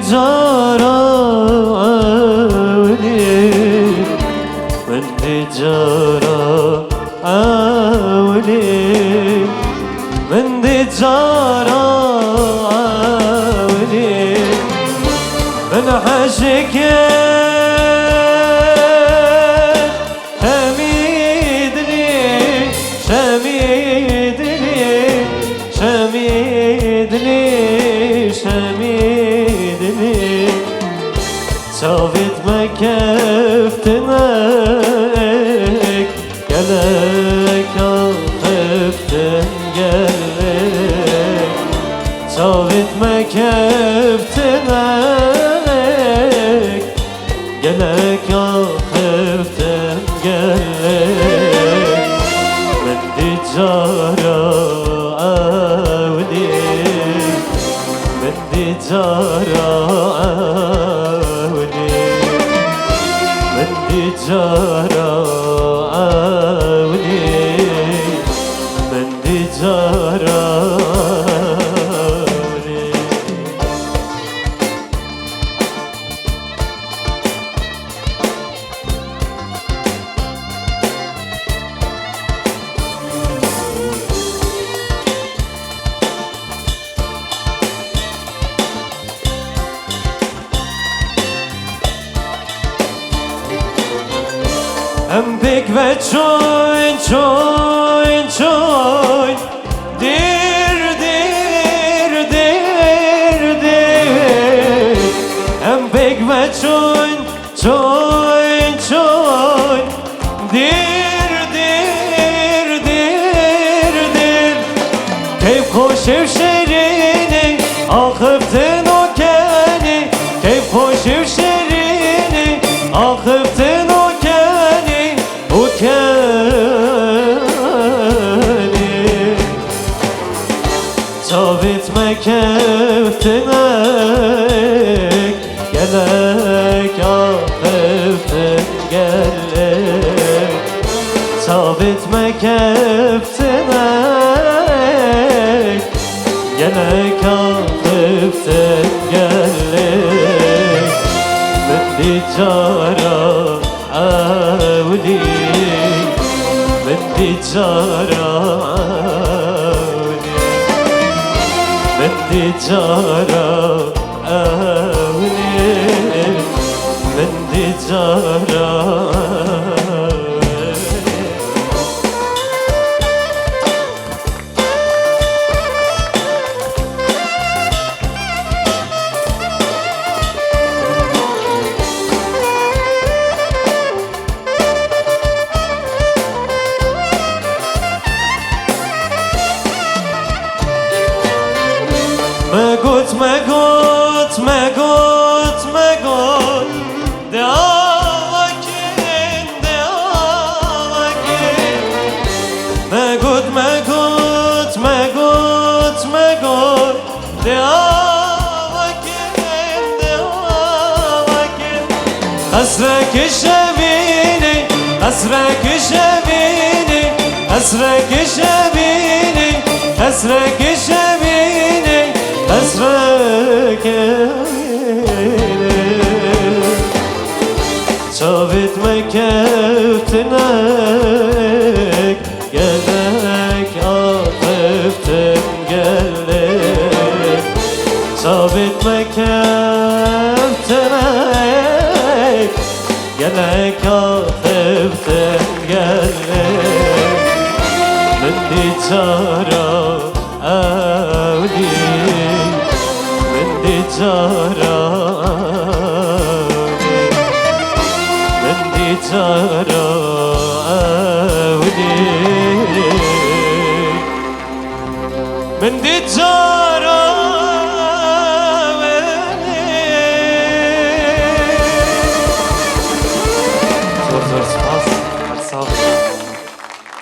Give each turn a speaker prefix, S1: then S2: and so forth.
S1: جارا من جارا من جارا من عاشق حميدني شميدني شميدني شميدني صافت ما كفتنك قالك خفتن قالك صافت ما كفتنك قالك خفتن قالك من دي جارة أولي من دي جارة أولي من دي جارة أولي من دي جارة Em pek ve çoyun çoyun çoyun dir dir dir dir Em pek ve çoyun çoyun çoyun dir dir dir dir Keyf hoş evşerini akıptın o keni Keyf hoş evşerini akıptın o صابت ما كفتنك قالك خفتن قالك صابت ما كفتنك قالك خفتن قالك بدي جارة أولي بدي جارة بدي جارة أولي بدي جارة مگوت مگوت مگوت مگوت دعاکن دعاکن مگوت مگوت مگوت مگوت دعاکن دعاکن اسرک شبینی اسرک شبینی اسرک شبینی اسرک شبینی أسرك صابت ما كفتنك قالك خفتن قالك صابت ما كفتنك قالك خفتن قالك من دي جارة أولي من دي جارة